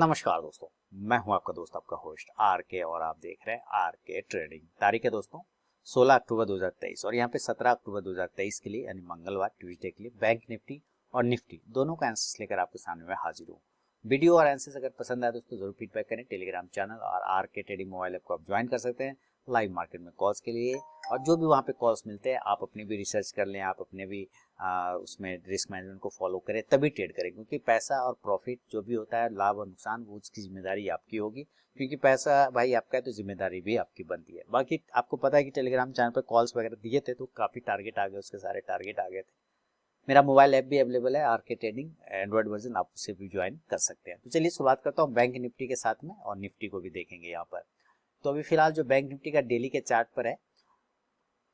नमस्कार दोस्तों, मैं हूं आपका दोस्त आपका होस्ट आर के और आप देख रहे हैं आर के ट्रेडिंग। तारीख है दोस्तों 16 अक्टूबर 2023 और यहाँ पे 17 अक्टूबर 2023 के लिए यानी मंगलवार ट्यूसडे के लिए बैंक निफ्टी और निफ्टी दोनों का आंसर्स लेकर आपके सामने में हाजिर हूँ। वीडियो और आंसर्स अगर पसंद आए दोस्तों जरूर फीडबैक करें। टेलीग्राम चैनल और आर के ट्रेडिंग मोबाइल ऐप को आप ज्वाइन कर सकते हैं लाइव मार्केट में कॉल्स के लिए, और जो भी वहाँ पे कॉल्स मिलते हैं आप अपनी भी रिसर्च कर लें, आप अपने भी उसमें रिस्क मैनेजमेंट को फॉलो करें तभी ट्रेड करें, क्योंकि पैसा और प्रॉफिट जो भी होता है लाभ और नुकसान वो उसकी जिम्मेदारी आपकी होगी, क्योंकि पैसा भाई आपका है तो जिम्मेदारी भी आपकी बनती है। बाकी आपको पता है कि टेलीग्राम चैनल पर कॉल्स वगैरह दिए थे तो काफ़ी टारगेट आ गए, उसके सारे टारगेट आ गए थे। मेरा मोबाइल ऐप भी अवेलेबल है आर के ट्रेडिंग एंड्रॉइड वर्जन, आप उसे भी ज्वाइन कर सकते हैं। तो चलिए शुरुआत करता हूँ बैंक निफ्टी के साथ में और निफ्टी को भी देखेंगे यहाँ पर। तो अभी फिलहाल जो बैंक निफ्टी का डेली के चार्ट पर है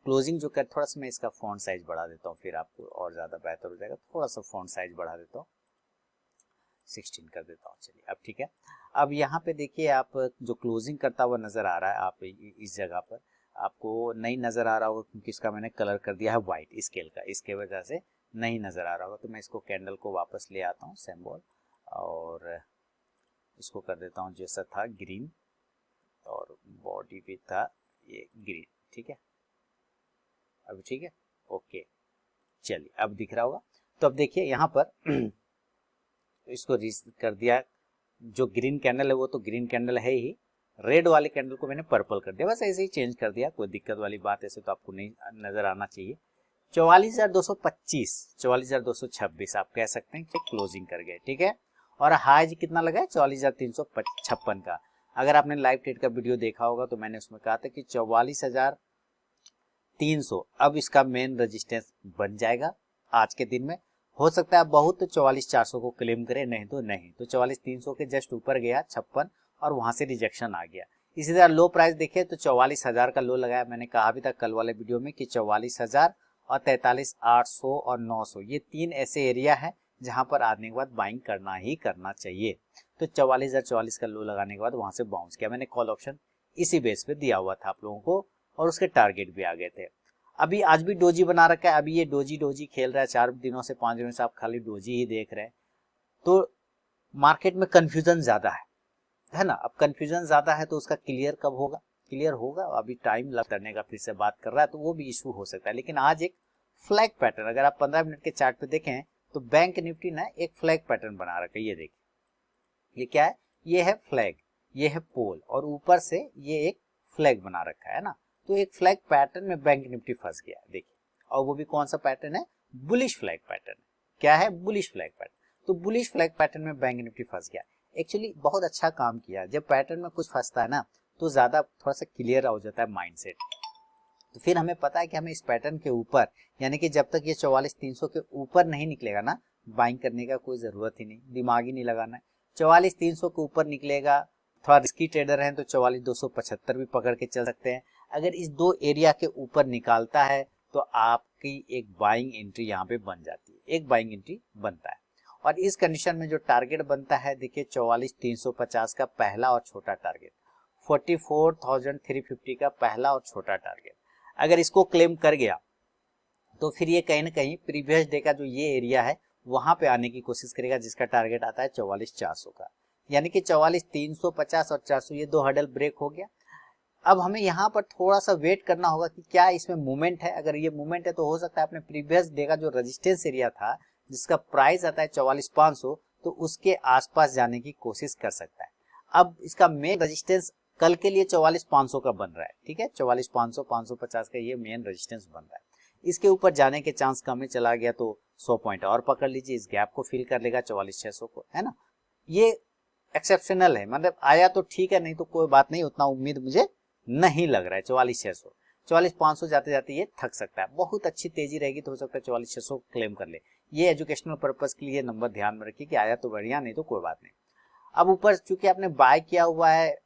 क्लोजिंग जो कर, थोड़ा सा मैं इसका फॉन्ट साइज बढ़ा देता हूँ फिर आपको और ज्यादा बेहतर हो जाएगा। थोड़ा सा फॉन्ट साइज बढ़ा देता हूँ, 16 कर देता हूँ। चलिए अब ठीक है। अब यहाँ पे देखिए आप जो क्लोजिंग करता हुआ नजर आ रहा है, आप इस जगह पर आपको नहीं नजर आ रहा होगा क्योंकि इसका मैंने कलर कर दिया है व्हाइट स्केल का, इसके वजह से नहीं नजर आ रहा होगा। तो मैं इसको कैंडल को वापस ले आता हूँ सिंबल और इसको कर देता हूँ जैसा था ग्रीन, और बॉडी भी था ये ग्रीन। ठीक है, अब ठीक है, ओके। चलिए अब दिख रहा होगा। तो अब देखिए यहाँ पर इसको कर दिया, जो ग्रीन कैंडल है वो तो ग्रीन कैंडल है ही, रेड वाले कैंडल को मैंने पर्पल कर दिया, बस ऐसे ही चेंज कर दिया, कोई दिक्कत वाली बात ऐसे तो आपको नहीं नजर आना चाहिए। 44,225 44,226 आप कह सकते हैं कि क्लोजिंग कर गए। ठीक है, और हाई कितना लगा है 44,356 का। अगर आपने लाइव ट्रेड का वीडियो देखा होगा तो मैंने उसमें कहा था कि 44,300 अब इसका मेन रेजिस्टेंस बन जाएगा आज के दिन में। हो सकता है बहुत तो 44,400 को क्लेम करे, नहीं तो नहीं। तो 44,300 के जस्ट ऊपर गया 56 और वहां से रिजेक्शन आ गया। इसी तरह लो प्राइस देखिए तो 44,000 का लो लगाया। मैंने कहा भी था कल वाले वीडियो में कि 44,000 और 43,800 और 900 ये तीन ऐसे एरिया है जहां पर आने के बाद बाइंग करना ही करना चाहिए। तो 44,044 का लो लगाने के बाद वहां से बाउंस किया। मैंने कॉल ऑप्शन इसी बेस पे दिया हुआ था आप लोगों को और उसके टारगेट भी आ गए थे। अभी आज भी डोजी बना रखा है, अभी ये डोजी खेल रहा है 4 दिनों से 5 दिनों से आप खाली डोजी ही देख रहे हैं। तो मार्केट में कंफ्यूजन ज्यादा है ना। अब कंफ्यूजन ज्यादा है तो उसका क्लियर कब होगा? क्लियर होगा, अभी टाइम लग करने का, फिर से बात कर रहा है तो वो भी इशू हो सकता है। लेकिन आज एक फ्लैग पैटर्न, अगर आप 15 मिनट के चार्ट पे देखें तो बैंक निफ्टी ना एक फ्लैग पैटर्न बना रखा है। ये देखिए, ये क्या है? ये है फ्लैग, ये है पोल और ऊपर से ये एक फ्लैग बना रखा है ना। तो एक फ्लैग पैटर्न में बैंक निफ्टी फंस गया देखिए, और वो भी कौन सा पैटर्न है? Bullish flag pattern. क्या है? Bullish flag pattern. तो बुलिश फ्लैग पैटर्न में बैंक निफ्टी फंस गया। एक्चुअली बहुत अच्छा काम किया। जब पैटर्न में कुछ फंसता है ना तो ज्यादा थोड़ा सा क्लियर हो जाता है माइंडसेट। तो फिर हमें पता है कि हमें इस पैटर्न के ऊपर, यानी कि जब तक ये 44,300 के ऊपर नहीं निकलेगा ना, बाइंग करने का कोई जरूरत ही नहीं, दिमाग ही नहीं लगाना है। 44,300 के ऊपर निकलेगा, थोड़ा रिस्की ट्रेडर हैं तो 44,275 भी पकड़ के चल सकते हैं। अगर इस दो एरिया के ऊपर निकालता है तो आपकी एक बाइंग एंट्री यहाँ पे बन जाती है, एक बाइंग एंट्री बनता है। और इस कंडीशन में जो टारगेट बनता है देखिए 44,350 का पहला और छोटा टारगेट, 44,350 का पहला और छोटा टारगेट। अगर इसको क्लेम कर गया तो फिर ये कहीं ना कहीं प्रीवियस डे का जो ये एरिया है वहां पे आने की कोशिश करेगा, जिसका टारगेट आता है 44,400 का। यानी कि 44,350 और 400 ये दो हर्डल ब्रेक हो गया। अब हमें यहाँ पर थोड़ा सा वेट करना होगा कि क्या इसमें मूवमेंट है। अगर ये मूवमेंट है तो हो सकता है अपने प्रीवियस डे का जो रेजिस्टेंस एरिया था जिसका प्राइस आता है 44,500, तो उसके आसपास जाने की कोशिश कर सकता है। अब इसका मेन रेजिस्टेंस कल के लिए 44,500 का बन रहा है। ठीक है, 44,500 550 का ये मेन रेजिस्टेंस बन रहा है। इसके ऊपर जाने के चांस कम में चला गया तो 100 पॉइंट और पकड़ लीजिए, इस गैप को फिल कर लेगा 44,600 को, है ना। ये एक्सेप्शनल है, मतलब आया तो ठीक है, नहीं तो कोई बात नहीं, उतना उम्मीद मुझे नहीं लग रहा है। 44,600 44,500 जाते जाते ये थक सकता है। बहुत अच्छी तेजी रहेगी तो हो सकता है 44,600 क्लेम कर ले। ये एजुकेशनल पर्पस के लिए नंबर ध्यान में रखिए कि आया तो बढ़िया, नहीं तो कोई बात नहीं। अब ऊपर चूंकि आपने बाय किया हुआ है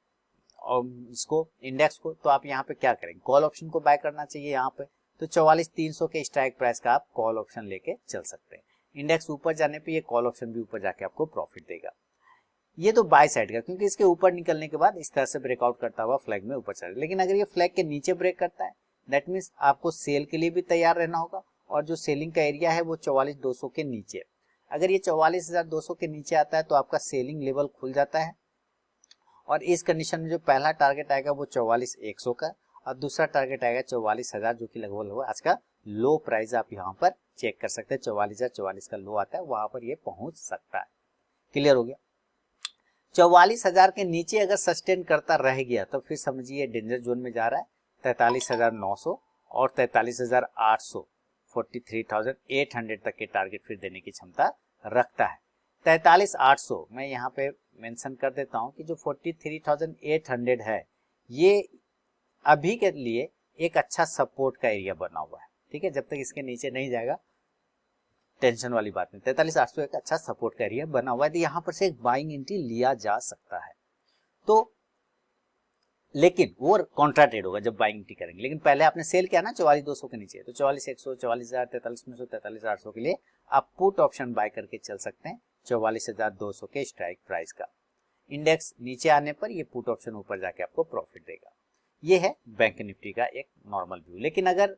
और इसको इंडेक्स को, तो आप यहाँ पे क्या करेंगे? कॉल ऑप्शन को बाय करना चाहिए यहाँ पे। तो 44,300 के स्ट्राइक प्राइस का आप कॉल ऑप्शन लेके चल सकते हैं। इंडेक्स ऊपर जाने पे ये कॉल ऑप्शन भी ऊपर जाके आपको प्रॉफिट देगा। ये तो बाय साइड का, क्योंकि इसके ऊपर निकलने के बाद इस तरह से ब्रेकआउट करता हुआ फ्लैग में ऊपर चले। लेकिन अगर ये फ्लैग के नीचे ब्रेक करता है दैट मीन्स आपको सेल के लिए भी तैयार रहना होगा, और जो सेलिंग का एरिया है वो 44,200 के नीचे। अगर ये 44,200 के नीचे आता है तो आपका सेलिंग लेवल खुल जाता है, और इस कंडीशन में जो पहला टारगेट आएगा वो 44,100 का, और दूसरा टारगेट आएगा 44,000, जो कि लगभग होगा आज का लो प्राइस। आप यहाँ पर चेक कर सकते हैं 44,044 का लो आता है, वहां पर ये पहुंच सकता है। क्लियर हो गया। 44,000 के नीचे अगर सस्टेन करता रह गया तो फिर समझिए डेंजर जोन में जा रहा है। 43,900 और 43,800, 43,800 तक के टारगेट फिर देने की क्षमता रखता है। 43,800 मैं यहाँ पे मेंशन कर देता हूँ कि जो 43,800 है ये अभी के लिए एक अच्छा सपोर्ट का एरिया बना हुआ है। ठीक है, जब तक इसके नीचे नहीं जाएगा टेंशन वाली बात नहीं। 43,800 एक अच्छा सपोर्ट का एरिया बना हुआ है, तो यहाँ पर से एक बाइंग एंट्री लिया जा सकता है। तो लेकिन वो कॉन्ट्रा ट्रेड होगा जब बाइंग एंट्री करेंगे, लेकिन पहले आपने सेल किया ना 44,200 के नीचे, तो 44,100, 44,000, 43,900, 43,800 के लिए आप पुट ऑप्शन बाय करके चल सकते हैं 44,200 के स्ट्राइक प्राइस का। इंडेक्स नीचे आने पर ये पुट ऑप्शन ऊपर जाके आपको प्रॉफिट देगा। ये है बैंक निफ्टी का एक नॉर्मल व्यू। लेकिन अगर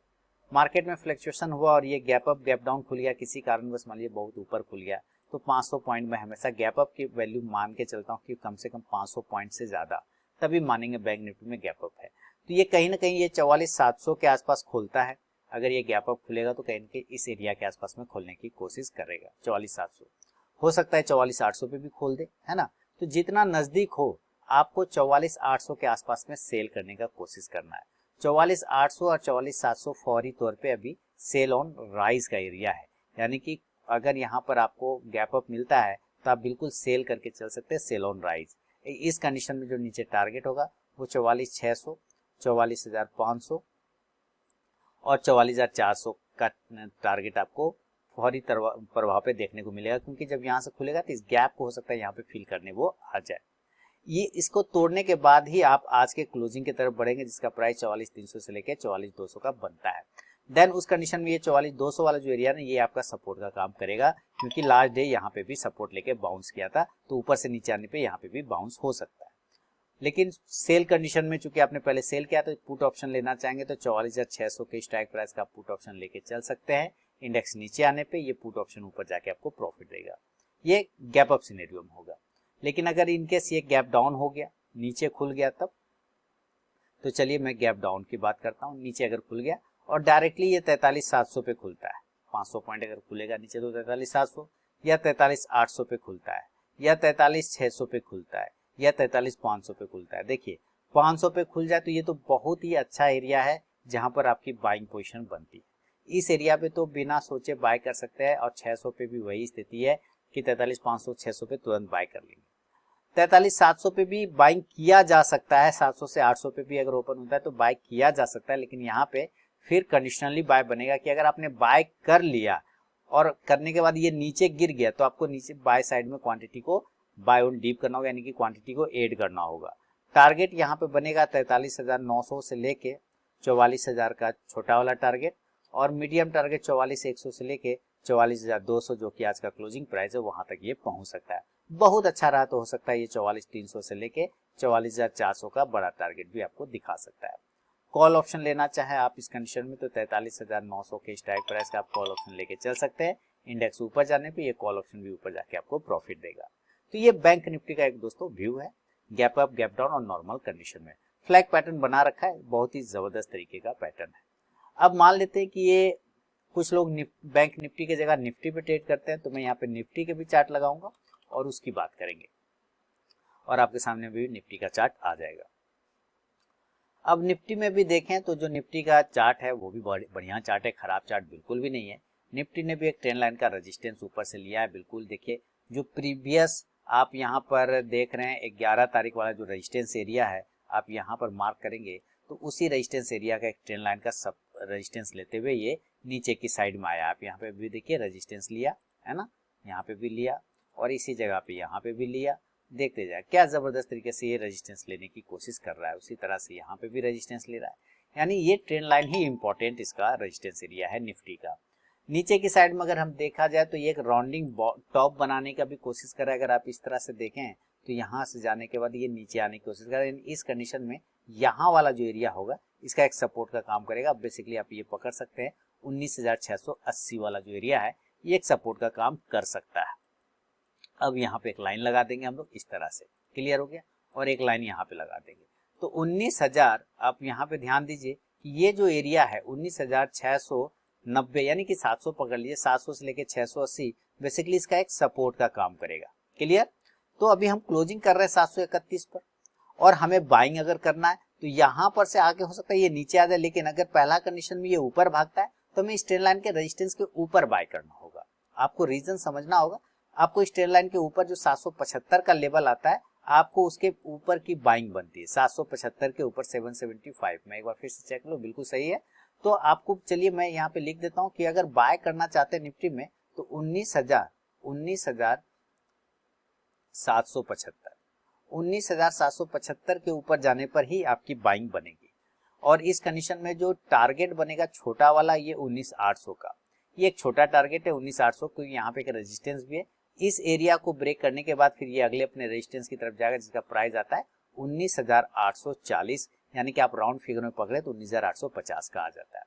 मार्केट में फ्लक्चुएशन हुआ और ये गैप अप गैप डाउन खुल गया, किसी कारणवश मान लीजिए बहुत ऊपर खुल गया, तो 500 पॉइंट में हमेशा गैप अप की वैल्यू मान के चलता हूँ कि कम से कम 500 पॉइंट से ज्यादा, तभी मानेंगे बैंक निफ्टी में गैप अप है। तो ये कहीं ना कहीं ये 44,700 के आसपास खुलता है। अगर ये गैप अप खुलेगा तो कहीं ना कहीं इस एरिया के आसपास में खोलने की कोशिश करेगा। 44,700 हो सकता है 44,800 पे भी खोल दे, है ना। तो जितना नजदीक हो आपको 44,800 के आसपास में सेल करने का कोशिश करना है। 44,800 और 44,700 फौरी तौर पे अभी सेल ऑन राइज का एरिया है, यानी कि अगर यहाँ पर आपको गैप अप मिलता है तो आप बिल्कुल सेल करके चल सकते हैं, सेल ऑन राइज। इस कंडीशन में जो नीचे टारगेट होगा वो 44,600, 44,500 और 44,400 का टारगेट आपको फौरी प्रभाव पे देखने को मिलेगा, क्योंकि जब यहाँ से खुलेगा तो इस गैप को हो सकता है यहाँ पे फिल करने वो आ जाए। ये इसको तोड़ने के बाद ही आप आज के क्लोजिंग की तरफ बढ़ेंगे, जिसका प्राइस 44,300 से लेकर 44,200 का बनता है। देन उस कंडीशन में ये 44,200 वाला जो एरिया ना ये आपका सपोर्ट का काम करेगा, क्योंकि लास्ट डे यहाँ पे भी सपोर्ट लेके बाउंस किया था, तो ऊपर से नीचे आने पे यहाँ पे भी बाउंस हो सकता है। लेकिन सेल कंडीशन में चूंकि आपने पहले सेल किया तो पुट ऑप्शन लेना चाहेंगे तो 44,600 के स्ट्राइक प्राइस का पुट ऑप्शन लेके चल सकते हैं। इंडेक्स नीचे आने पे ये पुट ऑप्शन ऊपर जाके आपको प्रॉफिट देगा। ये गैप अप सिनेरियो में होगा। लेकिन अगर इनकेस ये गैप डाउन हो गया, नीचे खुल गया, तब तो चलिए मैं गैप डाउन की बात करता हूँ। नीचे अगर खुल गया और डायरेक्टली ये 43,700 पे खुलता है, 500 पॉइंट अगर खुलेगा नीचे तो 43,700 या 43,800 पे खुलता है या 43,600 पे खुलता है या 43,500 पे खुलता है। देखिए 500 पे खुल जाए तो ये तो बहुत ही अच्छा एरिया है जहां पर आपकी बाइंग पोजीशन बनती है। इस एरिया पे तो बिना सोचे बाय कर सकते हैं, और 600 पे भी वही स्थिति है कि 43,500 600 पे तुरंत बाय कर लेंगे। 43,700 पे भी बाइंग किया जा सकता है, 700 से 800 पे भी अगर ओपन होता है तो बाय किया जा सकता है। लेकिन यहाँ पे फिर कंडीशनली बाय बनेगा कि अगर आपने बाय कर लिया और करने के बाद ये नीचे गिर गया तो आपको नीचे बाय साइड में क्वांटिटी को बाय ऑन डीप करना होगा, यानी कि क्वांटिटी को ऐड करना होगा। टारगेट यहाँ पे बनेगा 43,900 से लेके 44,000 का छोटा वाला टारगेट, और मीडियम टारगेट 44,100 से लेके 44,200 जो कि आज का क्लोजिंग प्राइस है वहां तक ये पहुंच सकता है। बहुत अच्छा रहा तो हो सकता है ये 44,300 से लेके 44,400 का बड़ा टारगेट भी आपको दिखा सकता है। कॉल ऑप्शन लेना चाहे आप इस कंडीशन में तो 43,900 के स्ट्राइक प्राइस का आप कॉल ऑप्शन लेके चल सकते हैं। इंडेक्स ऊपर जाने पे ये कॉल ऑप्शन भी ऊपर जाके आपको प्रॉफिट देगा। तो ये बैंक निफ्टी का एक दोस्तों व्यू है, गैप अप गैप डाउन और नॉर्मल कंडीशन में फ्लैग पैटर्न बना रखा है, बहुत ही जबरदस्त तरीके का पैटर्न है। अब मान लेते हैं कि ये कुछ लोग बैंक निफ्टी की जगह निफ्टी पे ट्रेड करते हैं, तो मैं यहाँ पे निफ्टी के भी चार्ट लगाऊंगा और उसकी बात करेंगे और आपके सामने भी निफ्टी का चार्ट आ जाएगा। अब निफ्टी में भी देखें तो जो निफ्टी का चार्ट है वो भी बढ़िया चार्ट है, खराब चार्ट बिल्कुल भी नहीं है। निफ्टी ने भी एक ट्रेंड लाइन का रेजिस्टेंस ऊपर से लिया है, बिल्कुल देखिए जो प्रीवियस आप यहाँ पर देख रहे हैं 11 तारीख वाला जो रेजिस्टेंस एरिया है आप यहाँ पर मार्क करेंगे तो उसी रेजिस्टेंस एरिया का एक ट्रेंड लाइन का सब रेजिस्टेंस लेते हुए ये नीचे की साइड में आया। आप यहाँ पे भी देखिए रेजिस्टेंस लिया है ना, यहाँ पे भी लिया और इसी जगह पे यहाँ पे भी लिया। देखते जाए क्या जबरदस्त तरीके से ये रेजिस्टेंस लेने की कोशिश कर रहा है, उसी तरह से यहाँ पे भी रेजिस्टेंस ले रहा है, यानी ये ट्रेंड लाइन ही इंपॉर्टेंट इसका रेजिस्टेंस एरिया है निफ्टी का। नीचे की साइड में अगर हम देखा जाए तो ये एक राउंडिंग टॉप बनाने का भी कोशिश कर रहा है। अगर आप इस तरह से देखें तो यहाँ से जाने के बाद ये नीचे आने की कोशिश कर रहा है। इस कंडीशन में यहाँ वाला जो एरिया होगा इसका एक सपोर्ट का काम करेगा। बेसिकली आप ये पकड़ सकते हैं 19,680 वाला जो एरिया है ये एक सपोर्ट का काम कर सकता है। अब यहाँ पे एक लाइन लगा देंगे हम लोग इस तरह से, क्लियर हो गया, और एक लाइन यहाँ पे लगा देंगे। तो 19,000, आप यहाँ पे ध्यान दीजिए कि ये जो एरिया है 19,690 यानी कि 700 पकड़ लीजिए, 700 से लेके 680 बेसिकली इसका एक सपोर्ट का काम करेगा, क्लियर। तो अभी हम क्लोजिंग कर रहे हैं 731 पर, और हमें बाइंग अगर करना है तो यहाँ पर से आगे हो सकता है ये नीचे आ जाए, लेकिन अगर पहला कंडीशन में ये ऊपर भागता है तो हमें स्ट्रेट लाइन के रेजिस्टेंस के ऊपर बाय करना होगा। आपको रीजन समझना होगा, आपको स्ट्रेट लाइन के ऊपर जो 775 का लेवल आता है आपको उसके ऊपर की बाइंग बनती है, 775 के ऊपर 775। मैं एक बार फिर से चेक लो, बिल्कुल सही है। तो आपको चलिए मैं यहाँ पे लिख देता हूँ कि अगर बाय करना चाहते हैं निफ्टी में तो 19,775 के ऊपर जाने पर ही आपकी बाइंग बनेगी। और इस कंडीशन में जो टारगेट बनेगा छोटा वाला ये 19,800 का, ये एक छोटा टारगेट है 19,800, क्योंकि यहाँ पे एक रेजिस्टेंस भी है। इस एरिया को ब्रेक करने के बाद फिर ये अगले अपने रेजिस्टेंस की तरफ जाएगा जिसका प्राइस आता है 19,840, यानी कि आप राउंड फिगर में पकड़े तो 19,850 का आ जाता है।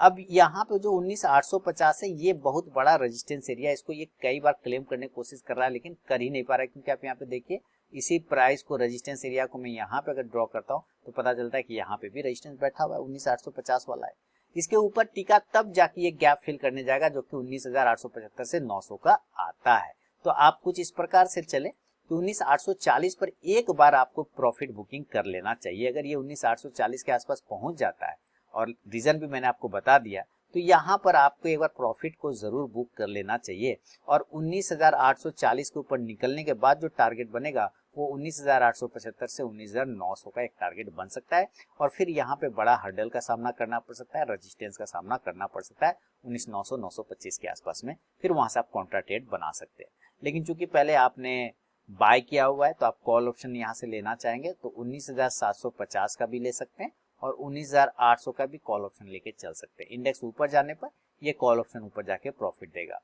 अब यहाँ पे जो 19,850 है ये बहुत बड़ा रेजिस्टेंस एरिया है, इसको ये कई बार क्लेम करने की कोशिश कर रहा है लेकिन कर ही नहीं पा रहा है, क्योंकि आप यहाँ पे देखिए इसी प्राइस को रेजिस्टेंस एरिया को मैं यहाँ पे अगर ड्रॉ करता हूँ तो पता चलता है कि यहाँ पे भी रेजिस्टेंस बैठा हुआ है 19,850 वाला है। इसके ऊपर टिका तब जाके ये गैप फिल करने जाएगा जो कि 19,875 से 900 का आता है। तो आप कुछ इस प्रकार से चले कि 19,840 पर एक बार आपको प्रॉफिट बुकिंग कर लेना चाहिए। अगर ये 19,840 के आसपास पहुंच जाता है, और रीजन भी मैंने आपको बता दिया, तो यहाँ पर आपको एक बार प्रॉफिट को जरूर बुक कर लेना चाहिए। और 19,840 के ऊपर निकलने के बाद जो टारगेट बनेगा वो 19,875 से 19,900 का एक टारगेट बन सकता है। और फिर यहाँ पे बड़ा हर्डल का सामना करना पड़ सकता है, रेजिस्टेंस का सामना करना पड़ सकता है 19,900 925 के आसपास में, फिर वहां से आप कॉन्ट्रा ट्रेड बना सकते हैं। लेकिन चूंकि पहले आपने बाय किया हुआ है तो आप कॉल ऑप्शन यहाँ से लेना चाहेंगे तो 19,750 का भी ले सकते हैं और 19,800 का भी कॉल ऑप्शन लेके चल सकते हैं। इंडेक्स ऊपर जाने पर ये कॉल ऑप्शन ऊपर जाके प्रॉफिट देगा।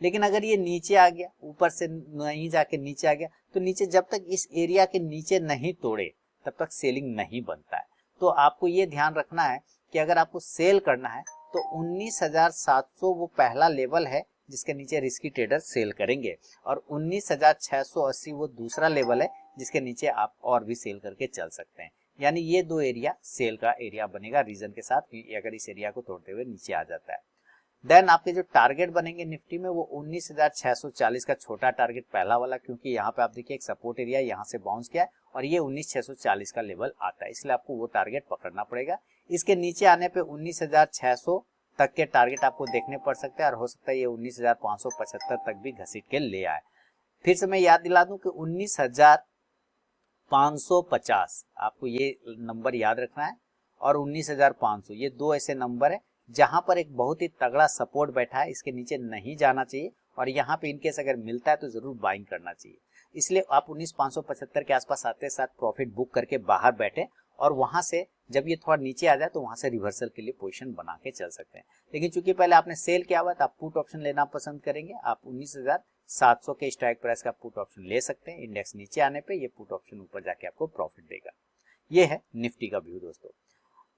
लेकिन अगर ये नीचे आ गया, ऊपर से नहीं जाके नीचे आ गया, तो नीचे जब तक इस एरिया के नीचे नहीं तोड़े तब तक सेलिंग नहीं बनता है। तो आपको ये ध्यान रखना है कि अगर आपको सेल करना है तो 19,700 वो पहला लेवल है जिसके नीचे रिस्की ट्रेडर सेल करेंगे, और 19,680 वो दूसरा लेवल है जिसके नीचे आप और भी सेल करके चल सकते हैं। यानी ये दो एरिया सेल का एरिया बनेगा रीजन के साथ कि अगर इस एरिया को तोड़ते हुए नीचे आ जाता है। देन आपके जो टारगेट बनेंगे निफ्टी में वो 19,640 का छोटा टारगेट पहला वाला, क्योंकि यहाँ पे आप देखिए एक सपोर्ट एरिया यहाँ से बाउंस किया है और ये 19,640 का लेवल आता है, इसलिए आपको वो टारगेट पकड़ना पड़ेगा। इसके नीचे आने पे 19,600 तक के टारगेट आपको देखने पड़ सकते हैं और हो सकता है ये 19,575 तक भी घसीट के ले आए। फिर से मैं याद दिला दूं कि 19,550 आपको ये नंबर याद रखना है, और 19,500 ये दो ऐसे नंबर है जहां पर एक बहुत ही तगड़ा सपोर्ट बैठा है, इसके नीचे नहीं जाना चाहिए और यहाँ पे इनकेस अगर मिलता है तो जरूर बाइंग करना चाहिए। इसलिए आप 19,575 के आसपास आते साथ प्रॉफिट बुक करके बाहर बैठे और वहां से जब ये थोड़ा नीचे आ जाए तो वहां से रिवर्सल के लिए पोजीशन बना के चल सकते हैं। लेकिन चूंकि पहले आपने सेल किया हुआ तो आप पुट ऑप्शन लेना पसंद करेंगे, आप 19,700 के स्ट्राइक प्राइस का पुट ऑप्शन ले सकते हैं। इंडेक्स नीचे आने पे ये पुट ऑप्शन ऊपर जाके आपको प्रॉफिट देगा। ये है निफ्टी का व्यू दोस्तों।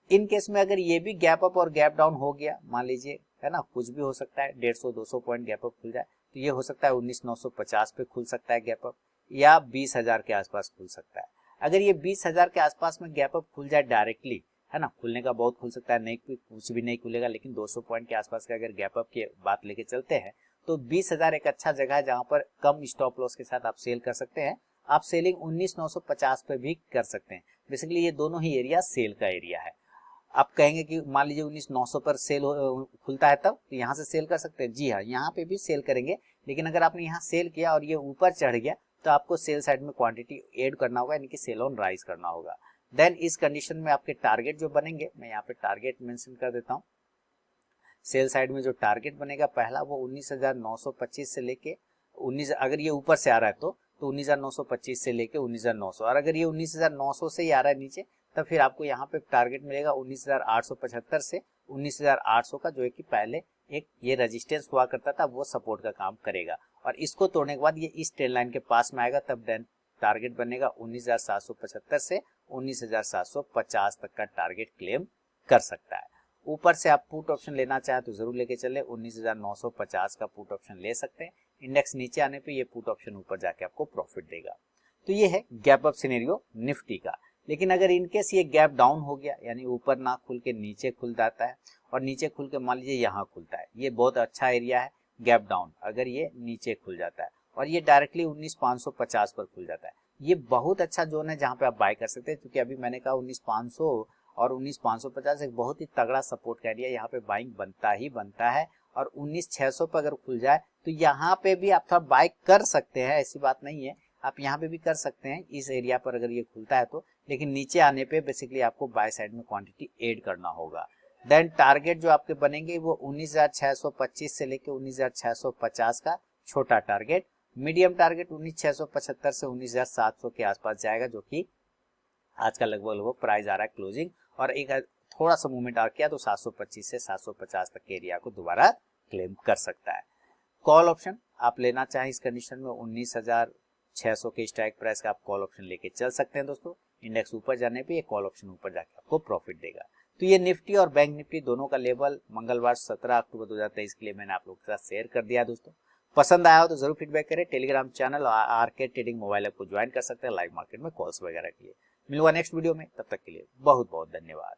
इन केस में अगर ये भी गैप अप और गैप डाउन हो गया, मान लीजिए है ना, कुछ भी हो सकता है, 150-200 पॉइंट गैप अप खुल जाए तो ये हो सकता है 19,950 पे खुल सकता है गैप अप, या 20,000 के आसपास खुल सकता है। अगर ये 20,000 के आसपास में गैप अप खुल जाए डायरेक्टली, है ना, खुलने का बहुत खुल सकता है, नहीं कुछ भी नहीं खुलेगा, लेकिन 200 पॉइंट के आसपास का अगर गैप अप की बात लेके चलते हैं तो 20,000 एक अच्छा जगह है जहां पर कम स्टॉप लॉस के साथ आप सेल कर सकते हैं। आप सेलिंग 19,950 पे भी कर सकते हैं। बेसिकली ये दोनों ही एरिया सेल का एरिया है। आप कहेंगे कि मान लीजिए 19,900 पर सेल खुलता है तब तो यहाँ से सेल कर सकते हैं। जी हाँ, यहाँ पे भी सेल करेंगे, लेकिन अगर आपने यहाँ सेल किया और ये ऊपर चढ़ गया तो आपको सेल साइड में क्वांटिटी ऐड करना होगा, यानी कि सेल ऑन राइज करना होगा। देन इस कंडीशन में आपके टारगेट जो बनेंगे, मैं यहाँ पे टारगेट मेंशन कर देता हूँ। सेल साइड में जो टारगेट बनेगा पहला वो 19,925 से लेके 19, अगर ये ऊपर से आ रहा है तो 19,925 से लेके 19,900, और अगर ये 19,900 से ही आ रहा है नीचे तब फिर आपको यहाँ पे टारगेट मिलेगा 19,875 से 19,800 का, जो है कि पहले एक ये रेजिस्टेंस हुआ करता था वो सपोर्ट का काम करेगा, और इसको तोड़ने के बाद ये इस ट्रेंड लाइन के पास में आएगा, तब देन टारगेट बनेगा 19,775 से 19,750 तक का टारगेट क्लेम कर सकता है। ऊपर से आप पुट ऑप्शन लेना चाहें तो जरूर लेके चले, 19,950 का पुट ऑप्शन ले सकते हैं। इंडेक्स नीचे आने पे ये पुट ऑप्शन ऊपर जाके आपको प्रॉफिट देगा। तो ये है गैप अप सिनेरियो निफ्टी का। लेकिन अगर इनकेस ये गैप डाउन हो गया, यानी ऊपर ना खुल के नीचे खुल जाता है और नीचे खुल के मान लीजिए यहाँ खुलता है, ये बहुत अच्छा एरिया है गैप डाउन, अगर ये नीचे खुल जाता है और ये डायरेक्टली 19,550 पर खुल जाता है, ये बहुत अच्छा जोन है जहाँ पे आप बाय कर सकते हैं। क्योंकि अभी मैंने कहा 19,500 और 19,550 एक बहुत ही तगड़ा सपोर्ट का एरिया, यहाँ पे बाइंग बनता ही बनता है। और 19,600 पर अगर खुल जाए तो यहाँ पे भी आप थोड़ा बाय कर सकते हैं, ऐसी बात नहीं है, आप यहाँ पे भी कर सकते हैं इस एरिया पर अगर ये खुलता है तो। लेकिन नीचे आने पे बेसिकली आपको बाय साइड में क्वांटिटी ऐड करना होगा। देन टारगेट जो आपके बनेंगे वो 19,625 से लेके 19,650 का छोटा टारगेट, मीडियम टारगेट 19,675 से 19,700 के आसपास जाएगा, जो कि आज का लगभग प्राइस आ रहा है क्लोजिंग। और एक थोड़ा सा मूवमेंट और किया तो 725 से 750 तक के एरिया को दोबारा क्लेम कर सकता है। कॉल ऑप्शन आप लेना चाहें इस कंडीशन में 19,600 के स्ट्राइक प्राइस का आप कॉल ऑप्शन लेके चल सकते हैं दोस्तों। इंडेक्स ऊपर जाने पे ये कॉल ऑप्शन ऊपर जाके आपको प्रॉफिट देगा। तो ये निफ्टी और बैंक निफ्टी दोनों का लेवल मंगलवार 17 अक्टूबर 2023 के लिए मैंने आप लोगों के साथ शेयर कर दिया दोस्तों। पसंद आया हो तो जरूर फीडबैक करें। टेलीग्राम चैनल और आरके ट्रेडिंग मोबाइल ऐप को ज्वाइन कर सकते हैं लाइव मार्केट में कॉल्स वगैरह के लिए। मिलूंगा नेक्स्ट वीडियो में, तब तक के लिए बहुत बहुत धन्यवाद।